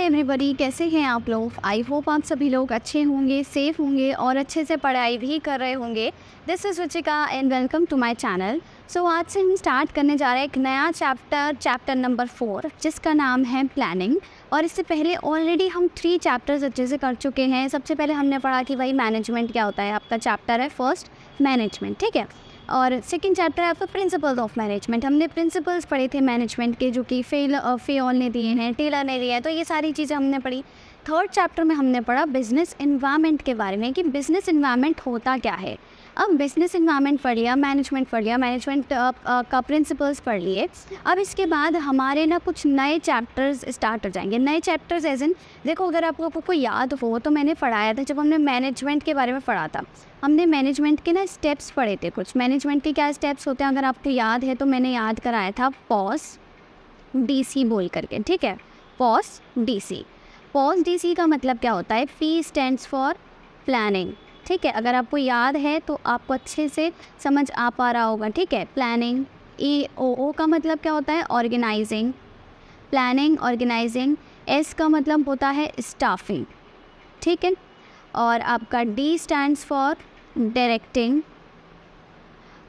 Everybody, कैसे हैं आप लोग। आई होप आप सभी लोग अच्छे होंगे, सेफ होंगे और अच्छे से पढ़ाई भी कर रहे होंगे। This is Ruchika and welcome to my channel. So आज से हम स्टार्ट करने जा रहे हैं एक नया चैप्टर नंबर 4 जिसका नाम है प्लानिंग। और इससे पहले ऑलरेडी हम 3 चैप्टर्स अच्छे से कर चुके हैं। सबसे पहले हमने पढ़ा कि भाई मैनेजमेंट क्या होता है। आपका चैप्टर है फर्स्ट मैनेजमेंट, ठीक है। और सेकंड चैप्टर है आपका प्रिंसिपल्स ऑफ मैनेजमेंट। हमने प्रिंसिपल्स पढ़े थे मैनेजमेंट के, जो कि फेयोल ने दिए हैं, टेलर ने दिए हैं, तो ये सारी चीज़ें हमने पढ़ी। थर्ड चैप्टर में हमने पढ़ा बिजनेस इन्वायरमेंट के बारे में कि बिजनेस इन्वायरमेंट होता क्या है। अब बिजनेस इन्वायरमेंट पढ़ लिया, मैनेजमेंट पढ़ लिया, मैनेजमेंट का प्रिंसिपल्स पढ़ लिए। अब इसके बाद हमारे ना कुछ नए चैप्टर्स स्टार्ट हो जाएंगे। नए चैप्टर्स एज इन देखो, अगर आप लोगों को याद हो तो मैंने पढ़ाया था जब हमने मैनेजमेंट के बारे में पढ़ा था। हमने मैनेजमेंट के ना स्टेप्स पढ़े थे। कुछ मैनेजमेंट के क्या स्टेप्स होते हैं अगर आपको याद है तो मैंने याद कराया था पॉस डीसी बोल करके, ठीक है। पॉस डीसी का मतलब क्या होता है। पी स्टैंड्स फॉर प्लानिंग, ठीक है। अगर आपको याद है तो आपको अच्छे से समझ आ पा रहा होगा, ठीक है। प्लानिंग। ओ का मतलब क्या होता है, ऑर्गेनाइजिंग, प्लानिंग ऑर्गेनाइजिंग। एस का मतलब होता है स्टाफिंग, ठीक है। और आपका D stands for directing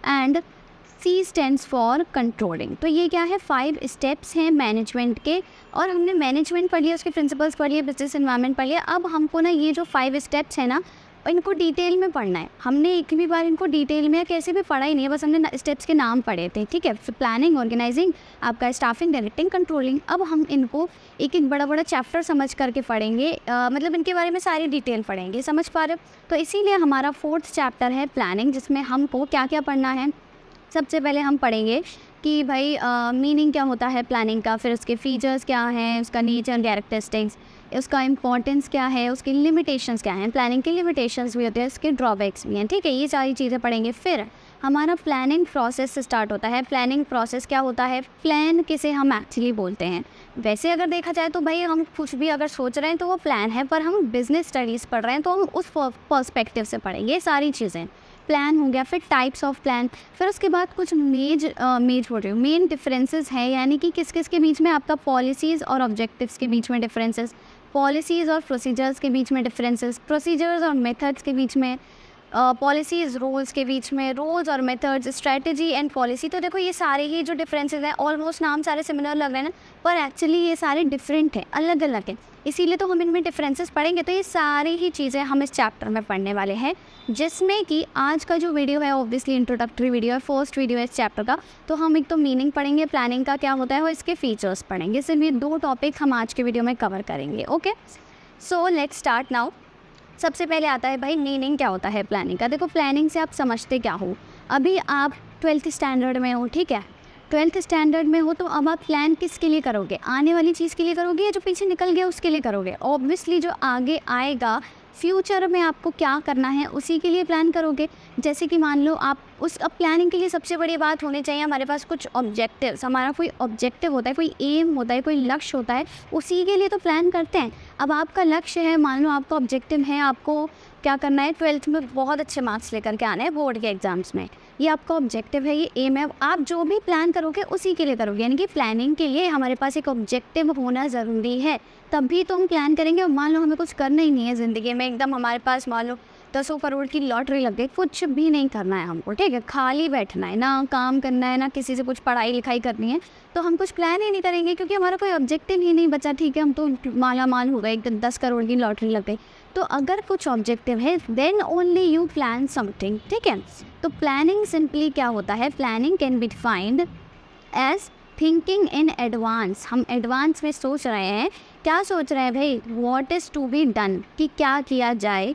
and C stands for controlling. तो ये क्या है, 5 स्टेप्स हैं मैनेजमेंट के। और हमने मैनेजमेंट पढ़ लिया, उसके प्रिंसिपल्स पढ़ लिए, बिजनेस एनवायरनमेंट पढ़ लिया। अब हमको ना ये जो 5 स्टेप्स हैं ना, इनको डिटेल में पढ़ना है। हमने एक भी बार इनको डिटेल में कैसे भी पढ़ा ही नहीं है, बस हमने स्टेप्स के नाम पढ़े थे, ठीक है। प्लानिंग, ऑर्गेनाइजिंग, आपका स्टाफिंग, डायरेक्टिंग, कंट्रोलिंग। अब हम इनको एक एक बड़ा बड़ा चैप्टर समझ करके पढ़ेंगे, मतलब इनके बारे में सारी डिटेल पढ़ेंगे, समझ पा रहे हो। तो इसीलिए हमारा 4th चैप्टर है प्लानिंग, जिसमें हमको क्या क्या पढ़ना है। सबसे पहले हम पढ़ेंगे कि भाई मीनिंग क्या होता है प्लानिंग का, फिर उसके फीचर्स क्या हैं, उसका नेचर, कैरेक्टरिस्टिक्स, उसका इंपॉर्टेंस क्या है, उसकी लिमिटेशंस क्या हैं। प्लानिंग की लिमिटेशंस भी होती है, उसके ड्रॉबैक्स भी हैं, ठीक है। ये सारी चीज़ें पढ़ेंगे। फिर हमारा प्लानिंग प्रोसेस से स्टार्ट होता है। प्लानिंग प्रोसेस क्या होता है, प्लान किसे हम एक्चुअली बोलते हैं। वैसे अगर देखा जाए तो भाई हम कुछ भी अगर सोच रहे हैं तो वो प्लान है, पर हम बिजनेस स्टडीज़ पढ़ रहे हैं तो हम उस पर्सपेक्टिव से पढ़ेंगे ये सारी चीज़ें। प्लान हो गया, फिर टाइप्स ऑफ प्लान, फिर उसके बाद कुछ मेन डिफरेंसेस है, यानी कि किस किस के बीच में आपका पॉलिसीज़ और ऑब्जेक्टिव्स के बीच में डिफरेंसेस, पॉलिसीज़ और प्रोसीजर्स के बीच में डिफरेंसेस, प्रोसीजर्स और मेथड्स के बीच में, पॉलिसीज़ रूल्स के बीच में, रूल्स और मेथड्स, स्ट्रेटजी एंड पॉलिसी। तो देखो ये सारे ही जो डिफरेंसेस हैं, ऑलमोस्ट नाम सारे सिमिलर लग रहे हैं ना, पर एक्चुअली ये सारे डिफरेंट हैं, अलग अलग हैं, इसीलिए तो हम इनमें डिफरेंसेस पढ़ेंगे। तो ये सारी ही चीज़ें हम इस चैप्टर में पढ़ने वाले हैं, जिसमें कि आज का जो वीडियो है ऑब्वियसली इंट्रोडक्टरी वीडियो है, फर्स्ट वीडियो है इस चैप्टर का। तो हम एक तो मीनिंग पढ़ेंगे, प्लानिंग का क्या होता है, और इसके फीचर्स पढ़ेंगे। सिर्फ ये 2 टॉपिक हम आज के वीडियो में कवर करेंगे, okay. So let's start now. सबसे पहले आता है भाई मीनिंग क्या होता है प्लानिंग का। देखो प्लानिंग से आप समझते क्या हो। अभी आप 12th स्टैंडर्ड में हो, ठीक है। 12th स्टैंडर्ड में हो तो अब आप प्लान किसके लिए करोगे, आने वाली चीज़ के लिए करोगे या जो पीछे निकल गया उसके लिए करोगे। ऑब्वियसली जो आगे आएगा, फ्यूचर में आपको क्या करना है उसी के लिए प्लान करोगे। जैसे कि मान लो आप अब प्लानिंग के लिए सबसे बड़ी बात होनी चाहिए हमारे पास कुछ ऑब्जेक्टिव्स। हमारा कोई ऑब्जेक्टिव होता है, कोई एम होता है, कोई लक्ष्य होता है, उसी के लिए तो प्लान करते हैं। अब आपका लक्ष्य है, मान लो आपका ऑब्जेक्टिव है, आपको क्या करना है, 12th में बहुत अच्छे मार्क्स लेकर के आना है बोर्ड के एग्जाम्स में, ये आपका ऑब्जेक्टिव है, ये एम है। आप जो भी प्लान करोगे उसी के लिए करोगे, यानी कि प्लानिंग के लिए हमारे पास एक ऑब्जेक्टिव होना ज़रूरी है, तभी तो हम प्लान करेंगे। और मान लो हमें कुछ करना ही नहीं है ज़िंदगी में, एकदम हमारे पास मान लो 10 करोड़ की लॉटरी लग गई, कुछ भी नहीं करना है हमको, ठीक है, खाली बैठना है, ना काम करना है, ना किसी से कुछ पढ़ाई लिखाई करनी है, तो हम कुछ प्लान ही नहीं करेंगे क्योंकि हमारा कोई ऑब्जेक्टिव ही नहीं बचा, ठीक है। हम तो माला माल हो गए, एकदम 10 करोड़ की लॉटरी लग गई। तो अगर कुछ ऑब्जेक्टिव है then only you plan something, ठीक है। तो प्लानिंग सिंपली क्या होता है, planning can be defined as thinking in advance. हम एडवांस में सोच रहे हैं, क्या सोच रहे हैं भाई, what is to be done, कि क्या किया जाए,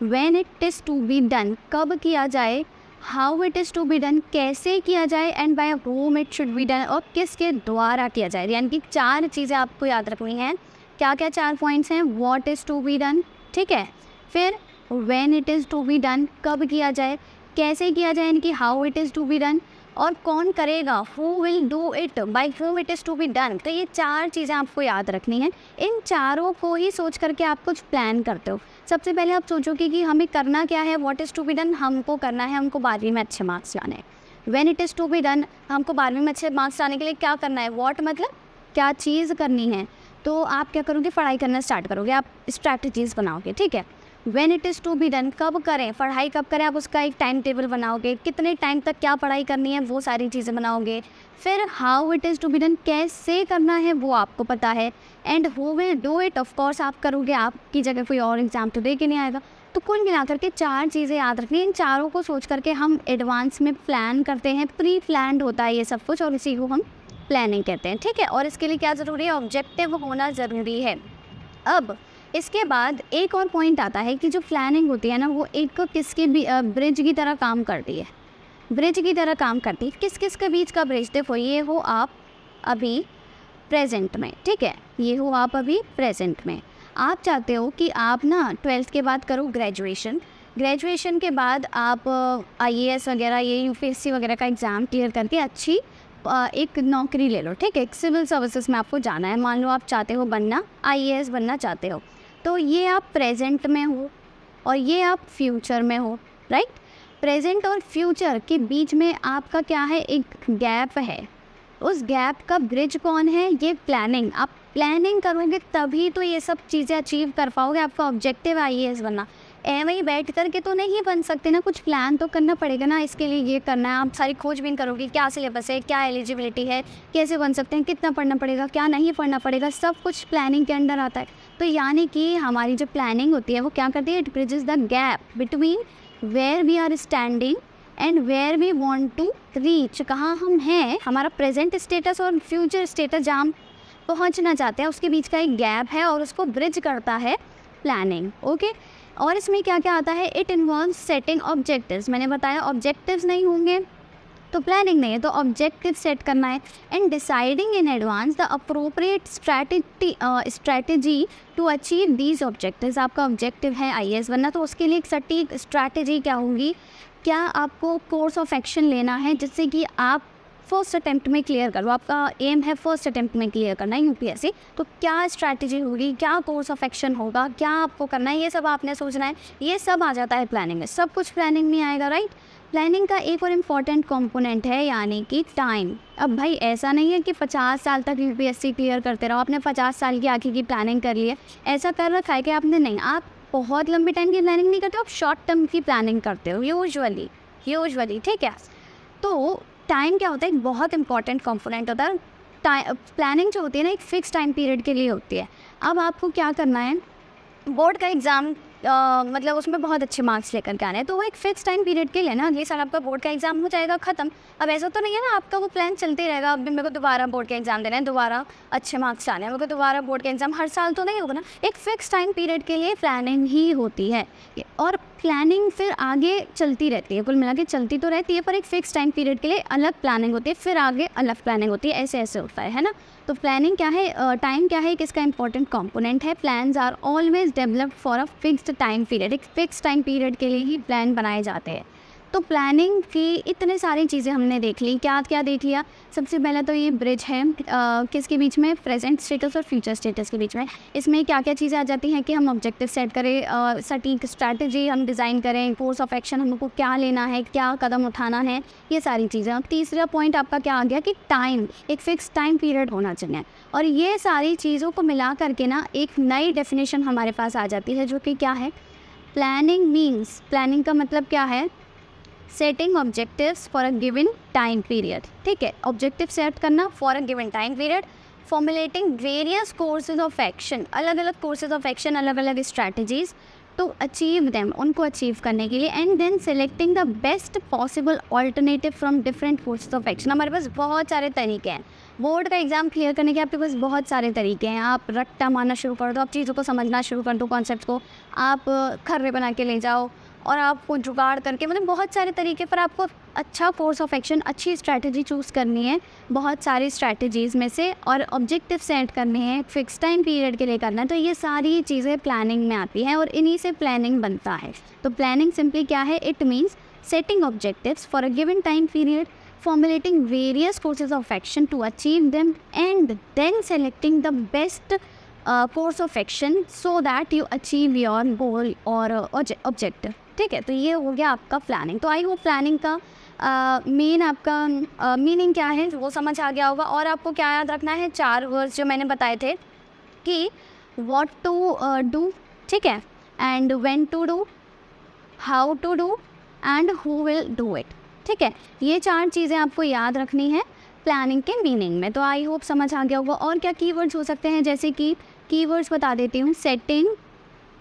when it is to be done, कब किया जाए, how it is to be done, कैसे किया जाए, and by whom it should be done, और किसके द्वारा किया जाए। यानी कि 4 चीज़ें आपको याद रखनी हैं। क्या क्या 4 पॉइंट्स हैं, what is to be done, ठीक है, फिर when it is to be done, कब किया जाए, कैसे किया जाए, यानी कि how it is to be done, और कौन करेगा, who will do it, by whom it is to be done. तो ये 4 चीज़ें आपको याद रखनी हैं। इन चारों को ही सोच करके आप कुछ प्लान करते हो। सबसे पहले आप सोचोगे कि हमें करना क्या है, what is to be done, हमको करना है, हमको 12वीं में अच्छे मार्क्स लाने हैं। When it is to be done, हमको 12वीं में अच्छे मार्क्स लाने के लिए क्या करना है, व्हाट मतलब क्या चीज़ करनी है, तो आप क्या करोगे, पढ़ाई करना स्टार्ट करोगे, आप स्ट्रैटेजीज़ बनाओगे, ठीक है। When it is to be done, कब करें पढ़ाई, कब करें, आप उसका एक टाइम टेबल बनाओगे, कितने टाइम तक क्या पढ़ाई करनी है वो सारी चीज़ें बनाओगे। फिर how it is to be done, कैसे करना है वो आपको पता है। And who will do it, of course आप करोगे, आपकी जगह कोई और एग्जाम तो दे के नहीं आएगा। तो कुल मिलाकर के 4 चीज़ें याद रखनी, इन चारों को सोच करके हम एडवांस में प्लान करते हैं, प्री प्लान्ड होता है ये सब कुछ, और इसी को हम प्लानिंग कहते हैं, ठीक है। और इसके लिए क्या ज़रूरी है, ऑब्जेक्टिव होना ज़रूरी है। अब इसके बाद एक और पॉइंट आता है कि जो प्लानिंग होती है ना, वो एक किसके भी ब्रिज की तरह काम करती है, ब्रिज की तरह काम करती है। किस किस के बीच का ब्रिज, देखो ये हो आप अभी प्रेजेंट में, ठीक है, ये हो आप अभी प्रेजेंट में। आप चाहते हो कि आप ना 12th के बाद करो ग्रेजुएशन, ग्रेजुएशन के बाद आप IAS वगैरह, ये UPSC वगैरह का एग्ज़ाम क्लियर करके अच्छी एक नौकरी ले लो, ठीक है। एक सिविल सर्विसेज में आपको जाना है, मान लो आप चाहते हो बनना, IAS बनना चाहते हो, तो ये आप प्रेजेंट में हो और ये आप फ्यूचर में हो, राइट। प्रेजेंट और फ्यूचर के बीच में आपका क्या है, एक गैप है। उस गैप का ब्रिज कौन है, ये प्लानिंग। आप प्लानिंग करोगे तभी तो ये सब चीज़ें अचीव कर पाओगे। आपका ऑब्जेक्टिव IAS बनना, एवं ही बैठ करके तो नहीं बन सकते ना, कुछ प्लान तो करना पड़ेगा ना। इसके लिए ये करना है, आप सारी खोजबीन करोगे, क्या सिलेबस है, क्या एलिजिबिलिटी है, कैसे बन सकते हैं, कितना पढ़ना पड़ेगा, क्या नहीं पढ़ना पड़ेगा, सब कुछ प्लानिंग के अंडर आता है। तो यानी कि हमारी जो प्लानिंग होती है वो क्या करती है, it bridges the gap between where we are standing and where we want to reach. कहाँ हम हैं, हमारा प्रेजेंट स्टेटस और फ्यूचर स्टेटस जहाँ हम पहुँचना चाहते हैं, उसके बीच का एक गैप है और उसको ब्रिज करता है प्लानिंग, ओके। और इसमें क्या क्या आता है, इट इन्वॉल्व्स सेटिंग ऑब्जेक्टिव्स। मैंने बताया ऑब्जेक्टिव्स नहीं होंगे तो प्लानिंग नहीं है, तो ऑब्जेक्टिव सेट करना है। And deciding in advance the appropriate strategy to achieve these objectives. आपका ऑब्जेक्टिव है IAS बनना, तो उसके लिए एक सटीक स्ट्रैटेजी क्या होगी, क्या आपको कोर्स ऑफ एक्शन लेना है जिससे कि आप फर्स्ट अटैम्प्ट में क्लियर करो। आपका एम है फर्स्ट अटैम्प्ट में क्लियर करना है UPSC, तो क्या स्ट्रैटेजी होगी, क्या कोर्स ऑफ एक्शन होगा, क्या आपको करना है, ये सब आपने सोचना है। ये सब आ जाता है प्लानिंग में, सब कुछ प्लानिंग में आएगा, राइट। प्लानिंग का एक और इम्पॉर्टेंट कंपोनेंट है, यानी कि टाइम। अब भाई ऐसा नहीं है कि 50 साल तक UPSC क्लियर करते रहो, आपने 50 साल की आगे की प्लानिंग कर ली है, ऐसा कर रखा है कि आपने, नहीं, आप बहुत लंबे टाइम की प्लानिंग नहीं करते हो, आप शॉर्ट टर्म की प्लानिंग करते हो यूजुअली, ठीक है। तो टाइम क्या होता है, एक बहुत इंपॉर्टेंट कंपोनेंट होता है। प्लानिंग जो होती है ना, एक फ़िक्स टाइम पीरियड के लिए होती है। अब आपको क्या करना है, बोर्ड का एग्ज़ाम मतलब उसमें बहुत अच्छे मार्क्स लेकर के आने हैं, तो वो एक फ़िक्स टाइम पीरियड के लिए ना, अगले साल आपका बोर्ड का एग्ज़ाम हो जाएगा ख़त्म। अब ऐसा तो नहीं है ना, आपका वो प्लान चलते रहेगा, अब भी मेरे को दोबारा बोर्ड का एग्ज़ाम देना है, दोबारा अच्छे मार्क्स आने हैं, मेरे को दोबारा बोर्ड का एग्ज़ाम, हर साल तो नहीं होगा ना। एक फ़िक्स टाइम पीरियड के लिए प्लानिंग ही होती है, और प्लानिंग फिर आगे चलती रहती है, कुल मिला के चलती तो रहती है, पर एक फ़िक्स टाइम पीरियड के लिए अलग प्लानिंग होती है, फिर आगे अलग प्लानिंग होती है, ऐसे ऐसे होता है ना। तो प्लानिंग क्या है, टाइम क्या है, किसका इंपॉर्टेंट कंपोनेंट है। Plans are always developed for a fixed time period, एक फिक्स टाइम पीरियड के लिए ही प्लान बनाए जाते हैं। तो प्लानिंग की इतने सारी चीज़ें हमने देख ली, क्या क्या देख लिया। सबसे पहले तो ये ब्रिज है किसके बीच में, प्रेजेंट स्टेटस और फ्यूचर स्टेटस के बीच में। इसमें क्या क्या चीज़ें आ जाती हैं कि हम ऑब्जेक्टिव सेट करें, सटीक स्ट्रैटेजी हम डिज़ाइन करें, कोर्स ऑफ एक्शन हमको क्या लेना है, क्या कदम उठाना है, ये सारी चीज़ें। अब तीसरा पॉइंट आपका क्या आ गया कि टाइम, एक फ़िक्स टाइम पीरियड होना चाहिए। और ये सारी चीज़ों को मिला करके ना एक नई डेफिनेशन हमारे पास आ जाती है, जो कि क्या है, प्लानिंग मीन्स, प्लानिंग का मतलब क्या है, setting objectives for a given time period, ठीक है। ऑब्जेक्टिव सेट करना for a given time period, formulating various courses of action, अलग अलग कोर्सेज ऑफ एक्शन, अलग अलग स्ट्रैटेजीज टू अचीव देम, उनको अचीव करने के लिए। And then selecting the best possible alternative from different courses of action. हमारे पास बहुत सारे तरीके हैं, बोर्ड का एग्जाम क्लियर करने के आपके पास बहुत सारे तरीके हैं। आप रट्टा मारना शुरू कर दो, आप चीज़ों को समझना शुरू कर दो, कॉन्सेप्ट को आप खर्रे बना के ले जाओ, और आपको जुगाड़ करके, मतलब बहुत सारे तरीके पर आपको अच्छा कोर्स ऑफ एक्शन, अच्छी स्ट्रैटेजी चूज़ करनी है बहुत सारी स्ट्रैटेजीज़ में से, और ऑब्जेक्टिव सेट करने हैं, फिक्स टाइम पीरियड के लिए करना है। तो ये सारी चीज़ें प्लानिंग में आती हैं और इन्हीं से प्लानिंग बनता है। तो प्लानिंग सिंपली क्या है, it means setting objectives for a given time period, formulating various courses of action to achieve them, and then selecting the best course of action so that you achieve your goal or objective, ठीक है। तो ये हो गया आपका planning. तो I hope planning का main आपका मीनिंग क्या है वो समझ आ गया होगा। और आपको क्या याद रखना है, 4 वर्ड्स जो मैंने बताए थे, कि व्हाट टू डू, ठीक है, and when to do, how to do and who will do it, ठीक है। ये 4 चीज़ें आपको याद रखनी है प्लानिंग के मीनिंग में। तो आई होप समझ आ गया होगा। और क्या कीवर्ड्स हो सकते हैं, जैसे कि कीवर्ड्स बता देती हूँ। सेटिंग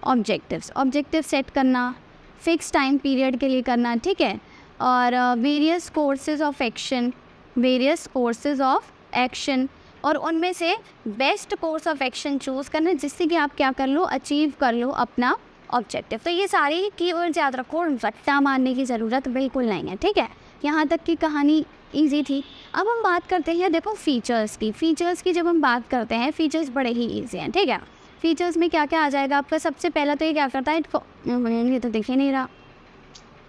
ऑब्जेक्टिव्स, ऑब्जेक्टिव सेट करना, फिक्स टाइम पीरियड के लिए करना, ठीक है। और various courses of action, various courses of action, और उनमें से best course of action choose करना जिससे कि आप क्या कर लो, अचीव कर लो अपना ऑब्जेक्टिव। तो ये सारी कीवर्ड्स याद रखो, रट्टा मारने की ज़रूरत बिल्कुल नहीं है, ठीक है। यहाँ तक की कहानी इजी थी। अब हम बात करते हैं, देखो फीचर्स की। फीचर्स की जब हम बात करते हैं, फीचर्स बड़े ही ईजी हैं, ठीक है। फीचर्स में क्या क्या आ जाएगा आपका, सबसे पहला तो ये क्या करता है, ये तो दिख ही नहीं रहा,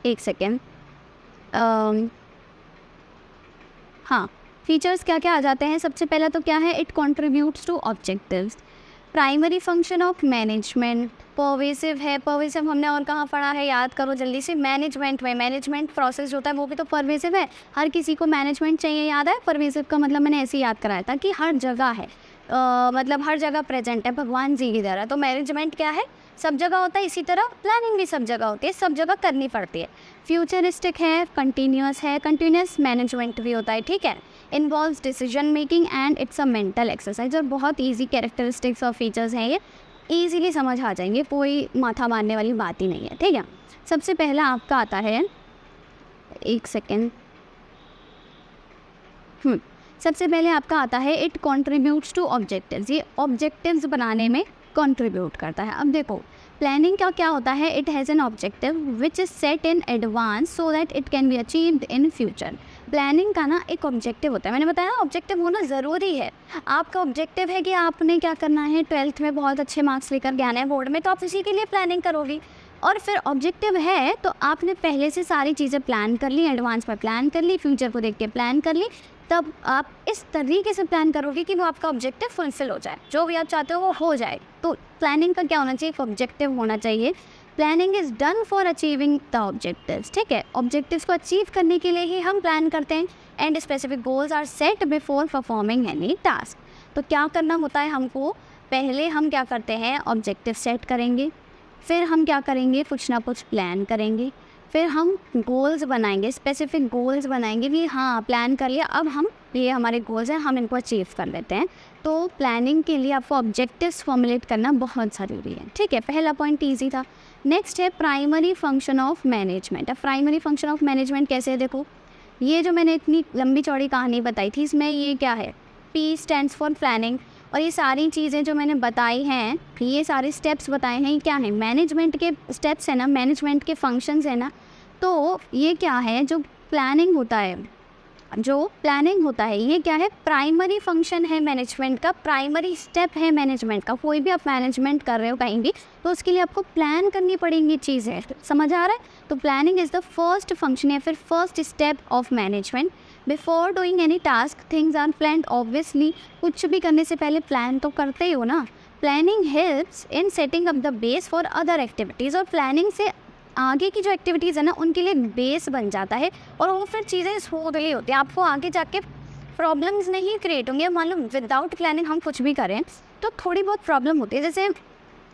एक सेकेंड, हाँ, फीचर्स क्या क्या आ जाते हैं। सबसे पहला तो क्या है, it contributes to objectives, primary function of management, pervasive है। परवेसिव हमने और कहाँ पढ़ा है, याद करो जल्दी से, मैनेजमेंट में। मैनेजमेंट प्रोसेस होता है वो भी तो परवेसिव है, हर किसी को मैनेजमेंट चाहिए, याद है। परवेसिव का मतलब मैंने ऐसे याद कराया था कि हर जगह है, मतलब हर जगह प्रेजेंट है, भगवान जी की तरह। तो मैनेजमेंट क्या है, सब जगह होता है, इसी तरह प्लानिंग भी सब जगह होती है, सब जगह करनी पड़ती है। फ्यूचरिस्टिक है, कंटिन्यूस है, कंटिन्यूस मैनेजमेंट भी होता है, ठीक है। Involves decision making and it's a mental exercise. और बहुत ईजी कैरेक्टरिस्टिक्स और फीचर्स हैं, ये ईजीली समझ आ जाएंगे, कोई माथा मारने वाली बात ही नहीं है, ठीक है। सबसे पहला आपका आता है, एक सेकेंड, सबसे पहले आपका आता है इट कॉन्ट्रीब्यूट्स टू ऑब्जेक्टिव्स। ये ऑब्जेक्टिव्स बनाने में कंट्रीब्यूट करता है। अब देखो प्लानिंग का क्या होता है, it has an objective which is set in advance so that it can be achieved in future. Planning का ना एक ऑब्जेक्टिव होता है, मैंने बताया ऑब्जेक्टिव होना ज़रूरी है। आपका ऑब्जेक्टिव है कि आपने क्या करना है, 12th में बहुत अच्छे मार्क्स लेकर के आना है बोर्ड में, तो आप इसी के लिए प्लानिंग करोगी। और फिर ऑब्जेक्टिव है तो आपने पहले से सारी चीज़ें प्लान कर ली, एडवांस में प्लान कर ली, फ्यूचर को देख के प्लान कर ली, तब आप इस तरीके से प्लान करोगे कि वो आपका ऑब्जेक्टिव फुलफिल हो जाए, जो भी आप चाहते हो वो हो जाए। तो प्लानिंग का क्या होना चाहिए, एक ऑब्जेक्टिव होना चाहिए। Planning is done for achieving the objectives, ठीक है। ऑब्जेक्टिव्स को अचीव करने के लिए ही हम प्लान करते हैं। And specific goals are set before performing any task. तो क्या करना होता है हमको, पहले हम क्या करते हैं, ऑब्जेक्टिव सेट करेंगे, फिर हम क्या करेंगे, कुछ ना कुछ प्लान करेंगे, फिर हम गोल्स बनाएंगे, स्पेसिफिक गोल्स बनाएंगे कि हाँ प्लान कर लिया, अब हम ये हमारे गोल्स हैं, हम इनको अचीव कर लेते हैं। तो प्लानिंग के लिए आपको ऑब्जेक्टिव्स फॉर्मुलेट करना बहुत ज़रूरी है, ठीक है। पहला पॉइंट ईजी था। नेक्स्ट है प्राइमरी फंक्शन ऑफ मैनेजमेंट। अब प्राइमरी फंक्शन ऑफ मैनेजमेंट कैसे है, देखो ये जो मैंने इतनी लंबी चौड़ी कहानी बताई थी, इसमें ये क्या है, P स्टैंड्स फॉर प्लानिंग। और ये सारी चीज़ें जो मैंने बताई हैं, ये सारे स्टेप्स बताए हैं, ये क्या है, मैनेजमेंट के स्टेप्स है ना, मैनेजमेंट के फंक्शंस है ना। तो ये क्या है, जो प्लानिंग होता है, ये क्या है, प्राइमरी फंक्शन है मैनेजमेंट का, प्राइमरी स्टेप है मैनेजमेंट का। कोई भी आप मैनेजमेंट कर रहे हो कहीं भी, तो उसके लिए आपको प्लान करनी पड़ेंगी चीज़ें, समझ आ रहा है। तो planning is the first function या फिर first step of management. Before doing any task things are planned. Obviously कुछ भी करने से पहले प्लान तो करते ही हो ना। Planning helps in setting up the base for other activities. और प्लानिंग से आगे की जो एक्टिविटीज़ है ना, उनके लिए बेस बन जाता है, और वो फिर चीज़ें स्मूथली होती हैं, आपको आगे जाके प्रॉब्लम्स नहीं क्रिएट होंगे। मान लो विदाउट प्लानिंग हम कुछ भी करें तो थोड़ी बहुत प्रॉब्लम होती है। जैसे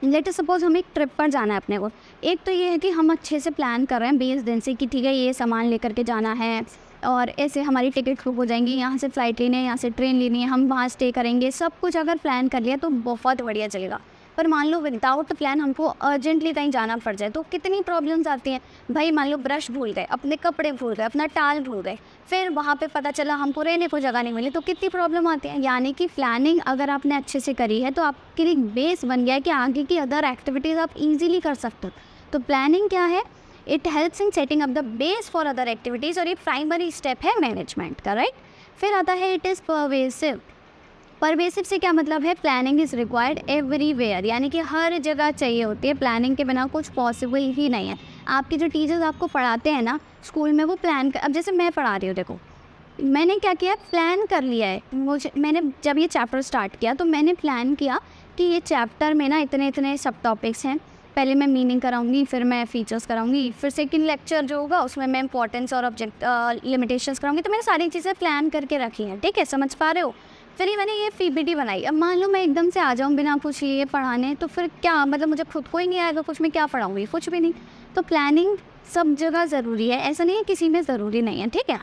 लेट सपोज हम एक ट्रिप पर जाना है अपने को, एक तो ये है कि हम अच्छे से प्लान कर रहे हैं 20 दिन से कि ठीक है ये सामान लेकर के जाना है, और ऐसे हमारी टिकट बुक हो जाएंगी, यहाँ से फ़्लाइट लेनी है, यहाँ से ट्रेन लेनी है, हम वहाँ स्टे करेंगे, सब कुछ अगर प्लान कर लिया तो बहुत बढ़िया चलेगा। पर मान लो विदाउट प्लान हमको अर्जेंटली कहीं जाना पड़ जाए तो कितनी प्रॉब्लम्स आती हैं भाई। मान लो ब्रश भूल गए, अपने कपड़े भूल गए, अपना टाल भूल गए, फिर वहाँ पे पता चला हमको रहने को जगह नहीं मिली, तो कितनी प्रॉब्लम आती है। यानी कि प्लानिंग अगर आपने अच्छे से करी है तो आपके लिए बेस बन गया है कि आगे की अदर एक्टिविटीज़ आप ईजिली कर सकते हो। तो प्लानिंग क्या है, it helps in setting up the base for other activities, और ये प्राइमरी स्टेप है मैनेजमेंट का, राइट। फिर आता है इट इज़ परवेसिव। परवेसिव से क्या मतलब है, प्लानिंग इज़ रिक्वायर्ड एवरीवेयर, यानी कि हर जगह चाहिए होती है, प्लानिंग के बिना कुछ पॉसिबल ही नहीं है। आपके जो टीचर्स आपको पढ़ाते हैं ना स्कूल में, वो प्लान अब जैसे मैं पढ़ा रही हूँ, देखो मैंने क्या किया, प्लान कर लिया है। मैंने जब ये चैप्टर स्टार्ट किया तो मैंने प्लान किया कि ये चैप्टर में ना इतने इतने सब टॉपिक्स हैं, पहले मैं मीनिंग कराऊंगी, फिर मैं फीचर्स कराऊंगी, फिर सेकंड लेक्चर जो होगा उसमें मैं इंपॉर्टेंस और ऑब्जेक्ट लिमिटेशंस कराऊंगी। तो मैंने सारी चीज़ें प्लान करके रखी हैं, ठीक है, समझ पा रहे हो। फिर ही मैंने ये पीपीटी बनाई। अब मान लो मैं एकदम से आ जाऊँ बिना कुछ लिए पढ़ाने, तो फिर क्या मतलब मुझे खुद को ही नहीं आएगा कुछ, मैं क्या पढ़ाऊँगी, कुछ भी नहीं। तो प्लानिंग सब जगह ज़रूरी है, ऐसा नहीं है किसी में ज़रूरी नहीं है, ठीक है।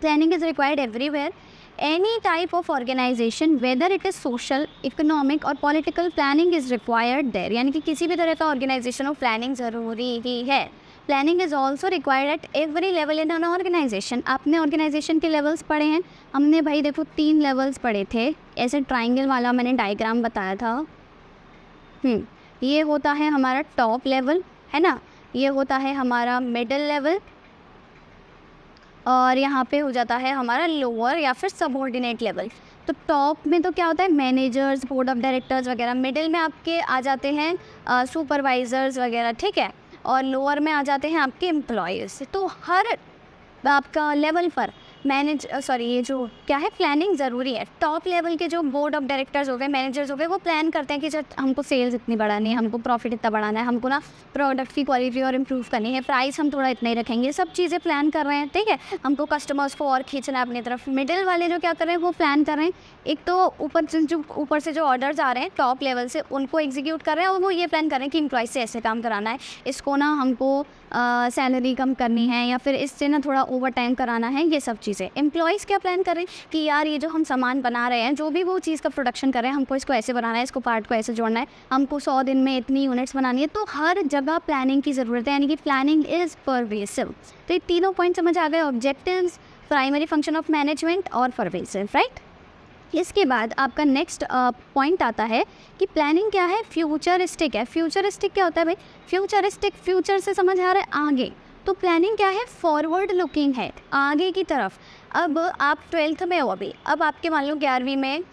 Planning is required everywhere. Any type of organisation whether it is social, economic और political, planning is required there. यानी कि किसी भी तरह का ऑर्गेनाइजेशन ऑफ प्लानिंग ज़रूरी ही है। Planning is also required at every level in an organization. आपने ऑर्गेनाइजेशन के लेवल्स पढ़े हैं, हमने भाई देखो 3 लेवल्स पढ़े थे। ऐसे ट्राइंगल वाला मैंने डायग्राम बताया था। ये होता है हमारा टॉप लेवल, है ना, ये होता है हमारा मिडिल लेवल, और यहाँ पे हो जाता है हमारा लोअर या फिर सबऑर्डिनेट लेवल। तो टॉप में तो क्या होता है, मैनेजर्स, बोर्ड ऑफ डायरेक्टर्स वगैरह। मिडिल में आपके आ जाते हैं सुपरवाइजर्स वगैरह, ठीक है। और लोअर में आ जाते हैं आपके एम्प्लॉयज़। तो हर आपका लेवल पर ये जो क्या है, प्लानिंग ज़रूरी है। टॉप लेवल के जो बोर्ड ऑफ डायरेक्टर्स हो गए, मैनेजर्स हो गए, वो प्लान करते हैं कि जब हमको सेल्स इतनी बढ़ानी है, हमको प्रॉफिट इतना बढ़ाना है, हमको ना प्रोडक्ट की क्वालिटी और इम्प्रूव करनी है, प्राइस हम थोड़ा इतना ही रखेंगे, सब चीज़ें प्लान कर रहे हैं, ठीक है। हमको कस्टमर्स को और खींचना है अपनी तरफ। मिडिल वाले जो क्या कर रहे हैं, वो प्लान कर रहे हैं, एक तो ऊपर से जो ऑर्डर्स आ रहे हैं टॉप लेवल से, उनको एग्जीक्यूट कर रहे हैं, और वो ये प्लान कर रहे हैं कि एम्प्लॉय से ऐसे काम कराना है, इसको ना हमको सैलरी कम करनी है, या फिर इससे ना थोड़ा ओवर टाइम कराना है, ये सब चीज़ें। एम्प्लॉयज़ क्या प्लान कर रहे हैं कि यार ये जो हम सामान बना रहे हैं, जो भी वो चीज़ का प्रोडक्शन कर रहे हैं, हमको इसको ऐसे बनाना है, इसको पार्ट को ऐसे जोड़ना है, हमको 100 दिन में इतनी यूनिट्स बनानी है। तो हर जगह प्लानिंग की ज़रूरत है, यानी कि प्लानिंग इज़ परवेसिव। तो ये तीनों पॉइंट समझ आ गए, objectives, primary function of management और परवेसिव, राइट। इसके बाद आपका नेक्स्ट पॉइंट आता है कि प्लानिंग क्या है, फ्यूचरिस्टिक है। फ्यूचरिस्टिक क्या होता है भाई, फ्यूचरिस्टिक फ्यूचर से समझ आ रहा है आगे, तो प्लानिंग क्या है, फॉरवर्ड लुकिंग है, आगे की तरफ। अब आप 12th में हो अभी, अब आपके मान लो 11वीं में,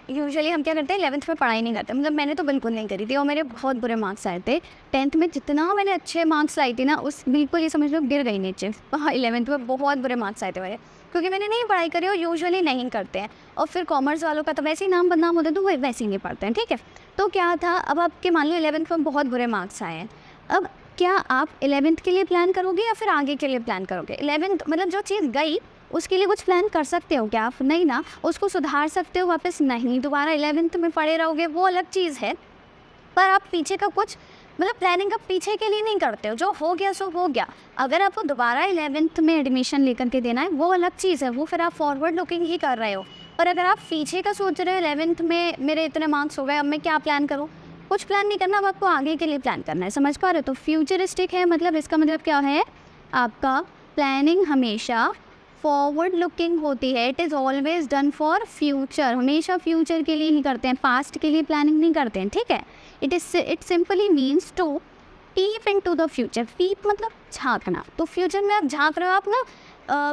यूजुअली हम क्या करते हैं 11th में पढ़ाई नहीं करते, मतलब मैंने तो बिल्कुल नहीं करी थी और मेरे बहुत बुरे मार्क्स आए थे। 10th में जितना मैंने अच्छे मार्क्स लाई थी ना, उस बिल्कुल ये समझ लो गिर गई नीचे। हाँ 11th में बहुत बुरे मार्क्स आए थे मेरे, क्योंकि मैंने नहीं पढ़ाई करी और यूजुअली नहीं करते हैं। और फिर कॉमर्स वालों का तो वैसे ही नाम बदनाम होता है, तो वो वैसे ही नहीं पढ़ते हैं, ठीक है। तो क्या था, अब आपके मान लो 11th में बहुत बुरे मार्क्स आए हैं, अब क्या आप 11th के लिए प्लान करोगे या फिर आगे के लिए प्लान करोगे। 11th मतलब जो चीज़ गई उसके लिए कुछ प्लान कर सकते हो क्या आप, नहीं ना, उसको सुधार सकते हो वापस, नहीं, दोबारा 11th में पढ़े रहोगे, वो अलग चीज़ है। पर आप पीछे का कुछ मतलब प्लानिंग आप पीछे के लिए नहीं करते हो, जो हो गया सो हो गया। अगर आपको दोबारा 11th में एडमिशन लेकर के देना है, वो अलग चीज़ है, वो फिर आप फॉरवर्ड लुकिंग ही कर रहे हो। पर अगर आप पीछे का सोच रहे हो 11th में मेरे इतने मार्क्स हो गए, अब मैं क्या प्लान करूँ, कुछ प्लान नहीं करना, अब आपको आगे के लिए प्लान करना है, समझ पा रहे हो। तो फ्यूचरिस्टिक है, मतलब इसका मतलब क्या है, आपका प्लानिंग हमेशा फॉरवर्ड लुकिंग होती है। It is always done for future, हमेशा फ्यूचर के लिए ही करते हैं, पास्ट के लिए प्लानिंग नहीं करते हैं, ठीक है। It simply means to peep into the future. Peep मतलब झांकना, तो फ्यूचर में आप झांक रहे हो, आप ना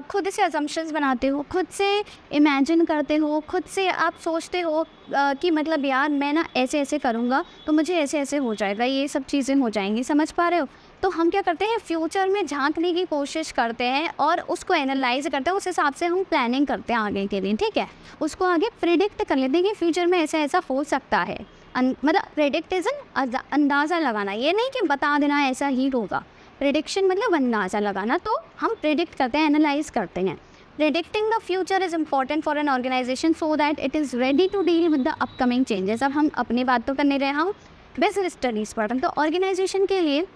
खुद से अजम्पशंस बनाते हो, खुद से इमेजिन करते हो, खुद से आप सोचते हो कि मतलब यार मैं ना ऐसे ऐसे करूँगा तो मुझे ऐसे ऐसे हो जाएगा, ये सब चीज़ें हो जाएंगी, समझ पा रहे हो। तो हम क्या करते हैं, फ्यूचर में झांकने की कोशिश करते हैं और उसको एनालाइज करते हैं, उस हिसाब से हम प्लानिंग करते हैं आगे के लिए, ठीक है। उसको आगे प्रिडिक्ट कर लेते हैं कि फ्यूचर में ऐसा ऐसा हो सकता है। मतलब प्रेडिक्ट इज अंदाज़ा लगाना, ये नहीं कि बता देना ऐसा ही होगा। प्रेडिक्शन मतलब अंदाज़ा लगाना, तो हम प्रेडिक्ट करते हैं, एनालाइज करते हैं। Predicting the future is important for an organization so that it is ready to deal with the upcoming changes. अब हम अपनी बात तो करने रहे, हम बिजनेस स्टडीज़ पढ़ रहे हैं, तो ऑर्गेनाइजेशन के लिए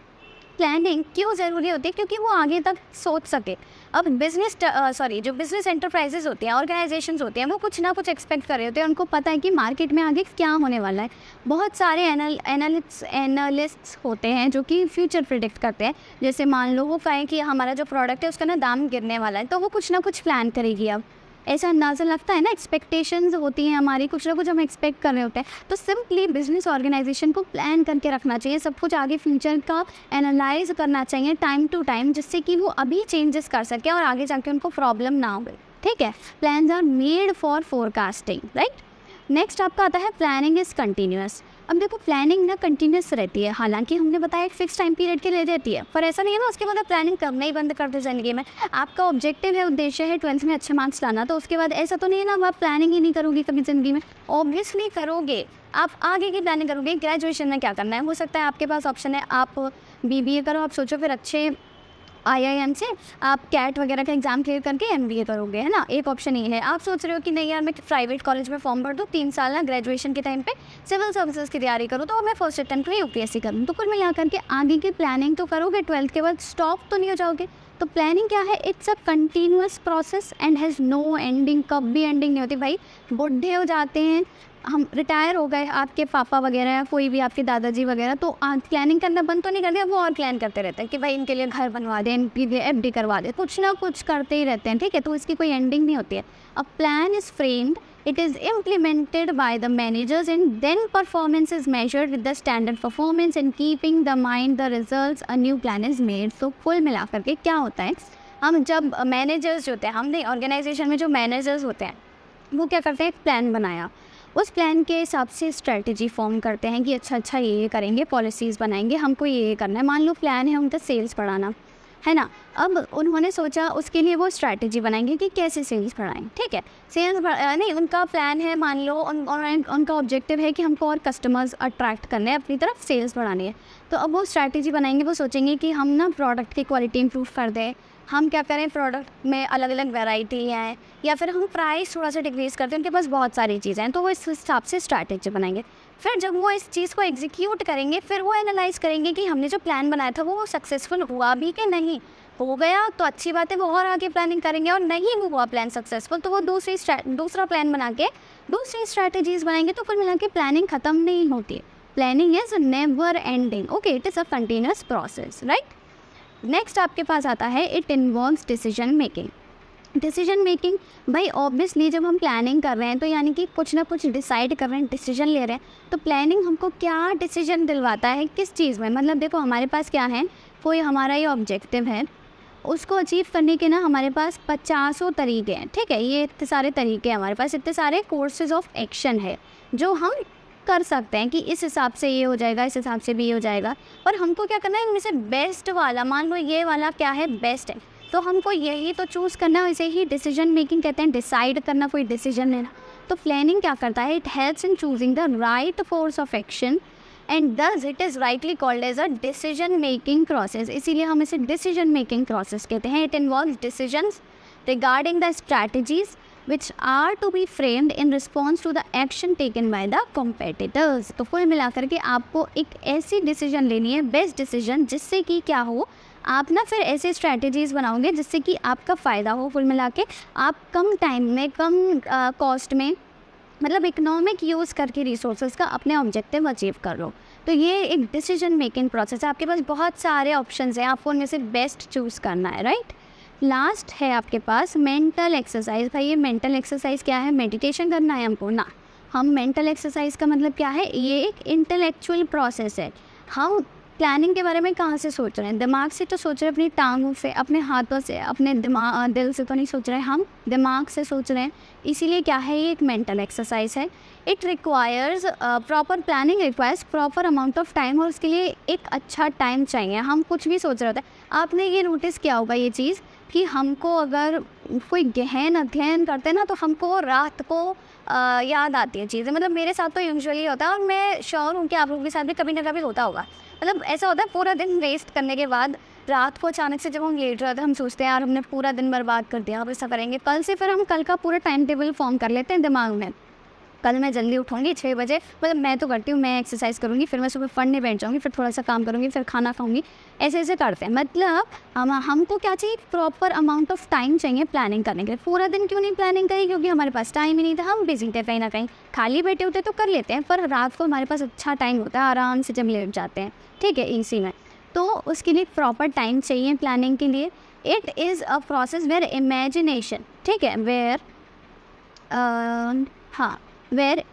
प्लानिंग क्यों ज़रूरी होती है, क्योंकि वो आगे तक सोच सके। अब जो बिज़नेस एंटरप्राइजेज होती हैं, ऑर्गेनाइजेशंस होती हैं, वो कुछ ना कुछ एक्सपेक्ट कर रहे होते हैं, उनको पता है कि मार्केट में आगे क्या होने वाला है। बहुत सारे एनालिस्ट्स होते हैं जो कि फ्यूचर प्रिडिक्ट करते हैं। जैसे मान लो वो कहें कि हमारा जो प्रोडक्ट है उसका ना दाम गिरने वाला है, तो वो कुछ ना कुछ प्लान करेगी। अब ऐसा अंदाज़ा लगता है ना, एक्सपेक्टेशंस होती हैं हमारी, कुछ ना कुछ हम एक्सपेक्ट कर रहे होते हैं। तो सिंपली बिजनेस ऑर्गेनाइजेशन को प्लान करके रखना चाहिए, सब कुछ आगे फ्यूचर का एनालाइज करना चाहिए टाइम टू टाइम, जिससे कि वो अभी चेंजेस कर सके और आगे जाके उनको प्रॉब्लम ना हो, ठीक है। Plans are made for forecasting, right. Next आपका आता है प्लानिंग इज़ कंटिन्यूस। अब देखो प्लानिंग ना कंटिन्यूस रहती है, हालांकि हमने बताया एक फिक्स टाइम पीरियड के लिए रहती है, पर ऐसा नहीं है ना उसके बाद प्लानिंग करना ही बंद कर दो ज़िंदगी में। आपका ऑब्जेक्टिव है, उद्देश्य है 12th में अच्छे मार्क्स लाना, तो उसके बाद ऐसा तो नहीं है ना आप प्लानिंग ही नहीं करोगे कभी ज़िंदगी में, ऑब्वियसली करोगे। आप आगे की प्लानिंग करोगे, ग्रेजुएशन में क्या करना है। हो सकता है आपके पास ऑप्शन है, आप BBA करो, आप सोचो फिर अच्छे IIM से आप कैट वगैरह का एग्जाम क्लियर करके MBA करोगे, है ना। एक ऑप्शन ये है। आप सोच रहे हो कि नहीं यार मैं प्राइवेट कॉलेज में फॉर्म भर दूँ, 3 साल ना ग्रेजुएशन के टाइम पे सिविल सर्विसेज की तैयारी करूँ, तो मैं फर्स्ट अटेम्प्ट में UPSC करूँ। तो कुल मिला करके आगे की प्लानिंग तो करोगे, 12th के बाद स्टॉप तो नहीं हो जाओगे। तो प्लानिंग क्या है, it's a continuous process and has no ending. कभी एंडिंग नहीं होती भाई। बूढ़े हो जाते हैं, हम रिटायर हो गए, आपके पापा वगैरह या कोई भी आपके दादाजी वगैरह, तो आज प्लानिंग करना बंद तो नहीं कर दिया, वो और प्लान करते रहते हैं कि भाई इनके लिए घर बनवा दें, इनके लिए FD करवा दें, कुछ ना कुछ करते ही रहते हैं, ठीक है। तो इसकी कोई एंडिंग नहीं होती है। A plan is framed, it is implemented by the managers and then performance is measured with the standard performance and keeping the mind the results a new plan is made। तो कुल मिलाकर के क्या होता है, हम जब मैनेजर्स जो होते हैं, हमने ऑर्गेनाइजेशन में जो मैनेजर्स होते हैं वो क्या करते हैं, एक प्लान बनाया, उस प्लान के हिसाब से स्ट्रेटजी फॉर्म करते हैं कि अच्छा ये करेंगे, पॉलिसीज़ बनाएंगे, हमको ये करना है। मान लो प्लान है उनका सेल्स बढ़ाना, है ना। अब उन्होंने सोचा उसके लिए वो स्ट्रैटेजी बनाएंगे कि कैसे सेल्स बढ़ाएं, ठीक है। सेल्स नहीं, उनका प्लान है, मान लो उनका ऑब्जेक्टिव है कि हमको और कस्टमर्स अट्रैक्ट करने हैं, अपनी तरफ सेल्स बढ़ानी है। तो अब वो स्ट्रैटेजी बनाएंगे, वो सोचेंगे कि हम ना प्रोडक्ट की क्वालिटी इंप्रूव कर दें, हम क्या करें, प्रोडक्ट में अलग अलग वैरायटी है, या फिर हम प्राइस थोड़ा सा डिक्रीज़ करते हैं, उनके पास बहुत सारी चीज़ें हैं, तो वो इस हिसाब से स्ट्रैटेजी बनाएंगे। फिर जब वो इस चीज़ को एग्जीक्यूट करेंगे, फिर वो एनालाइज़ करेंगे कि हमने जो प्लान बनाया था वो सक्सेसफुल हुआ भी कि नहीं। हो गया तो अच्छी बात है, वो और आगे प्लानिंग करेंगे, और नहीं हुआ प्लान सक्सेसफुल तो वो दूसरा प्लान बना के दूसरी स्ट्रैटेजीज़ बनाएंगे। तो कुल मिला के प्लानिंग ख़त्म नहीं होती है। Planning is never ending, okay, it is a continuous process, right. Next आपके पास आता है, it involves decision making. Decision making भाई ऑब्वियसली जब हम प्लानिंग कर रहे हैं तो यानी कि कुछ ना कुछ डिसाइड कर रहे हैं, डिसीजन ले रहे हैं। तो प्लानिंग हमको क्या डिसीजन दिलवाता है, किस चीज़ में, मतलब देखो हमारे पास क्या है, कोई हमारा ये ऑब्जेक्टिव है, उसको अचीव करने के ना हमारे पास 50 तरीके हैं, ठीक है। ये इतने सारे तरीके हैं हमारे पास, इतने सारे कोर्सेज ऑफ एक्शन है जो हम कर सकते हैं कि इस हिसाब से ये हो जाएगा, इस हिसाब से भी ये हो जाएगा। और हमको क्या करना है, इनमें से बेस्ट वाला, मान लो ये वाला क्या है, बेस्ट है, तो हमको यही तो चूज़ करना है। इसे ही डिसीजन मेकिंग कहते हैं, डिसाइड करना, कोई डिसीजन लेना। तो प्लानिंग क्या करता है, it helps in choosing the right course of action and thus it is rightly called as a decision making process. इसीलिए हम इसे डिसीजन मेकिंग प्रोसेस कहते हैं। It involves decisions regarding the strategies which are to be framed in response to the action taken by the competitors। तो कुल मिलाकर के आपको एक ऐसी डिसीजन लेनी है, बेस्ट डिसीजन, जिससे कि क्या हो, आप ना फिर ऐसे स्ट्रैटेजीज़ बनाओगे जिससे कि आपका फ़ायदा हो। कुल मिला के आप कम टाइम में, कम कॉस्ट में, मतलब इकोनॉमिक यूज़ करके रिसोर्सेज का अपने ऑब्जेक्टिव अचीव कर लो। तो ये एक डिसीजन मेकिंग प्रोसेस है। आपके पास बहुत सारे ऑप्शंस हैं, आपको उनमें से बेस्ट चूज़ करना है, राइट। लास्ट है आपके पास मेंटल एक्सरसाइज। भाई ये मेंटल एक्सरसाइज क्या है, मेडिटेशन करना है हमको ना। हम मेंटल एक्सरसाइज का मतलब क्या है, ये एक इंटेलेक्चुअल प्रोसेस है। हम प्लानिंग के बारे में कहाँ से सोच रहे हैं, दिमाग से तो सोच रहे हैं, अपनी टांगों से, अपने हाथों से, अपने दिल से तो नहीं सोच रहे हैं, हम दिमाग से सोच रहे हैं। इसीलिए क्या है, ये एक मेंटल एक्सरसाइज है। It requires proper planning, requires proper amount of time, और उसके लिए एक अच्छा टाइम चाहिए। हम कुछ भी सोच रहे होते हैं, आपने ये नोटिस किया होगा ये चीज़ कि हमको अगर कोई गहन अध्ययन करते हैं ना, तो हमको रात को याद आती है चीज़ें। मतलब मेरे साथ तो यूजुअली होता है, और मैं श्योर हूँ कि आप लोगों के साथ भी कभी ना कभी होता होगा। मतलब ऐसा होता है, पूरा दिन वेस्ट करने के बाद रात को अचानक से जब हम लेट रहे थे, हम सोचते हैं यार हमने पूरा दिन बर्बाद कर दिया, अब ऐसा करेंगे कल से। फिर हम कल का पूरा टाइम टेबल फॉर्म कर लेते हैं दिमाग में, कल मैं जल्दी उठूँगी 6 बजे, मतलब मैं तो करती हूँ, मैं एक्सरसाइज करूँगी, फिर मैं सुबह पढ़ने बैठ जाऊँगी, फिर थोड़ा सा काम करूँगी, फिर खाना खाऊँगी, ऐसे ऐसे करते हैं। मतलब हमको क्या चाहिए, प्रॉपर अमाउंट ऑफ टाइम चाहिए प्लानिंग करने के लिए। पूरा दिन क्यों नहीं प्लानिंग करी, क्योंकि हमारे पास टाइम ही नहीं था, हम बिजी थे कहीं ना कहीं, खाली बैठे होते तो कर लेते हैं, पर रात को हमारे पास अच्छा टाइम होता है, आराम से जब लेट जाते हैं, ठीक है, इसी में। तो उसके लिए प्रॉपर टाइम चाहिए प्लानिंग के लिए। It is a process where imagination, ठीक है, where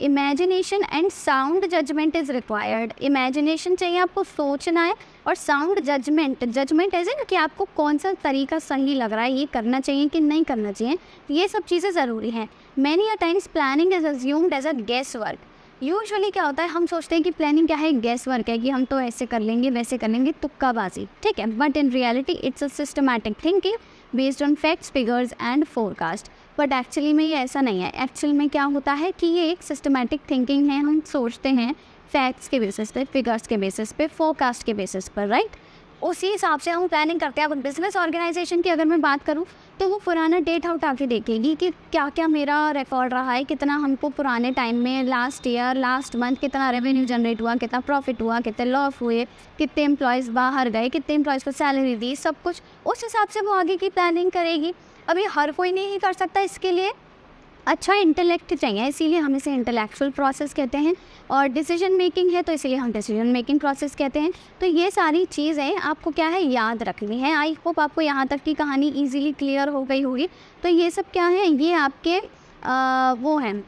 imagination and sound judgement is required. Imagination चाहिए, आपको सोचना है, और साउंड जजमेंट ऐसे ना कि आपको कौन सा तरीका सही लग रहा है, ये करना चाहिए कि नहीं करना चाहिए, ये सब चीज़ें ज़रूरी हैं। Many a times planning is assumed as a guess work. Usually क्या होता है, हम सोचते हैं कि प्लानिंग क्या है, गेस वर्क है, कि हम तो ऐसे कर लेंगे, वैसे कर लेंगे, तुक्काबाजी, ठीक है। But in reality it's a systematic thinking based on facts, figures and forecast. But actually में ये ऐसा नहीं है। एक्चुअल में क्या होता है कि ये एक सिस्टमैटिक थिंकिंग है, हम सोचते हैं फैक्ट्स के बेसिस पे, फिगर्स के बेसिस पे, फोरकास्ट के बेसिस पर, राइट। उसी हिसाब से हम प्लानिंग करते हैं। अब बिजनेस ऑर्गेनाइजेशन की अगर मैं बात करूँ तो वो पुराना डेटा उठा के देखेगी कि क्या क्या मेरा रिकॉर्ड रहा है, कितना हमको पुराने टाइम में लास्ट ईयर लास्ट मंथ कितना रेवेन्यू जनरेट हुआ, कितना प्रॉफिट हुआ, कितने लॉस हुए, कितने एम्प्लॉयज़ बाहर गए, कितने एम्प्लॉयज़ को सैलरी दी, सब कुछ उस हिसाब से वो आगे की प्लानिंग करेगी। अभी हर कोई नहीं कर सकता, इसके लिए अच्छा इंटेलेक्ट चाहिए, इसीलिए हम इसे इंटेलेक्चुअल प्रोसेस कहते हैं। और डिसीजन मेकिंग है तो इसीलिए हम डिसीजन मेकिंग प्रोसेस कहते हैं। तो ये सारी चीज़ें आपको क्या है याद रखनी है। आई होप आपको यहाँ तक की कहानी इजीली क्लियर हो गई होगी। तो ये सब क्या है, ये आपके वो हैं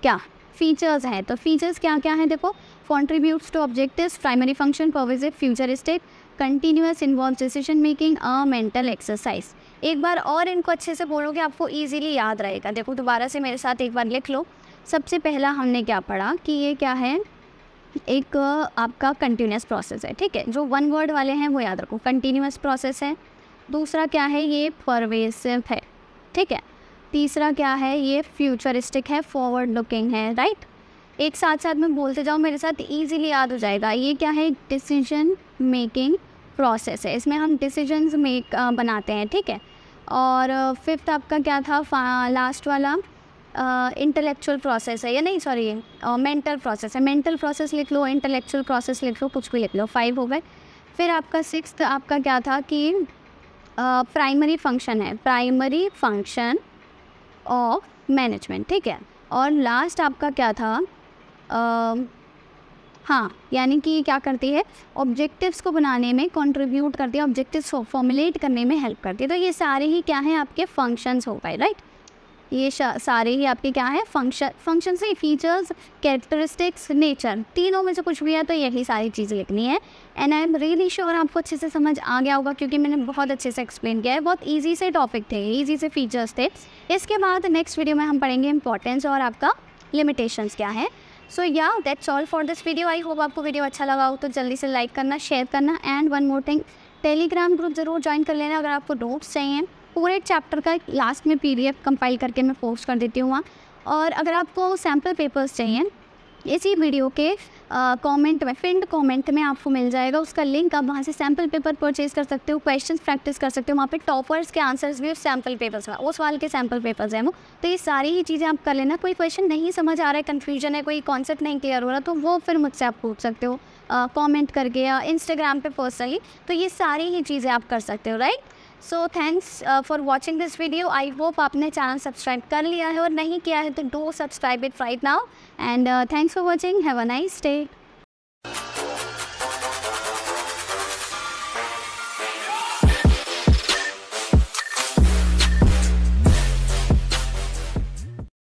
क्या फीचर्स हैं। तो फीचर्स क्या क्या हैं देखो, contributes to objectives, primary function, pervasive, futuristic, continuous, involve decision making, a mental exercise. एक बार और इनको अच्छे से बोलोगे आपको इजीली याद रहेगा। देखो दोबारा से मेरे साथ एक बार लिख लो। सबसे पहला हमने क्या पढ़ा कि ये क्या है, एक आपका कंटिन्यूअस प्रोसेस है, ठीक है। जो वन वर्ड वाले हैं वो याद रखो, कंटिन्यूअस प्रोसेस है। दूसरा क्या है, ये परवेसिव है, ठीक है। तीसरा क्या है, ये फ्यूचरिस्टिक है, फॉरवर्ड लुकिंग है, राइट। एक साथ साथ में बोलते जाओ, मेरे साथ ईजीली याद हो जाएगा। ये क्या है, डिसीजन मेकिंग प्रोसेस है, इसमें हम डिसीजंस बनाते हैं, ठीक है। और फिफ्थ आपका क्या था, लास्ट वाला इंटेलेक्चुअल प्रोसेस है, या नहीं सॉरी मेंटल प्रोसेस है। मेंटल प्रोसेस लिख लो, इंटेलेक्चुअल प्रोसेस लिख लो, कुछ भी लिख लो, 5 हो गए। फिर आपका सिक्स्थ आपका क्या था कि प्राइमरी फंक्शन है, प्राइमरी फंक्शन ऑफ मैनेजमेंट, ठीक है। और लास्ट आपका क्या था, हाँ यानी कि क्या करती है, ऑब्जेक्टिव्स को बनाने में कंट्रीब्यूट करती है, ऑब्जेक्टिव्स फॉर्मुलेट करने में हेल्प करती है। तो ये सारे ही क्या हैं आपके फंक्शंस हो गए, राइट। ये सारे ही आपके क्या है फंक्शन से फीचर्स, कैरेक्टरिस्टिक्स, नेचर, तीनों में से कुछ भी है तो यही सारी चीज़ें लिखनी है। And I am really sure आपको अच्छे से समझ आ गया होगा क्योंकि मैंने बहुत अच्छे से एक्सप्लेन किया है। बहुत ईजी से टॉपिक थे, ईजी से फीचर्स थे। इसके बाद नेक्स्ट वीडियो में हम पढ़ेंगे इंपॉर्टेंस और आपका लिमिटेशंस क्या है। सो या that's all for this video. I hope आपको वीडियो अच्छा लगा हो तो जल्दी से लाइक करना, शेयर करना। And one more thing, Telegram group ज़रूर ज्वाइन कर लेना। अगर आपको नोट्स चाहिए, पूरे चैप्टर का लास्ट में PDF कंपाइल करके मैं पोस्ट कर देती हूँ वहाँ। और अगर आपको सैम्पल पेपर्स चाहिए, इसी वीडियो के कमेंट में, पिन्ड कमेंट में आपको मिल जाएगा उसका लिंक। आप वहाँ से सैम्पल पेपर परचेज़ कर सकते हो, क्वेश्चंस प्रैक्टिस कर सकते हो। वहाँ पे टॉपर्स के आंसर्स भी सैम्पल पेपर्स में, उस वाल के सैम्पल पेपर्स हैं वो। तो ये सारी ही चीज़ें आप कर लेना। कोई क्वेश्चन नहीं समझ आ रहा है, कन्फ्यूजन है, कोई कॉन्सेप्ट नहीं क्लियर हो रहा, तो वो फिर मुझसे आप पूछ सकते हो कमेंट करके या इंस्टाग्राम पे पर्सनली। तो ये सारी ही चीज़ें आप कर सकते हो, right. So thanks for watching this video. I hope आपने चैनल सब्सक्राइब कर लिया है, और नहीं किया है तो do subscribe it right now. And thanks for watching, have a nice day.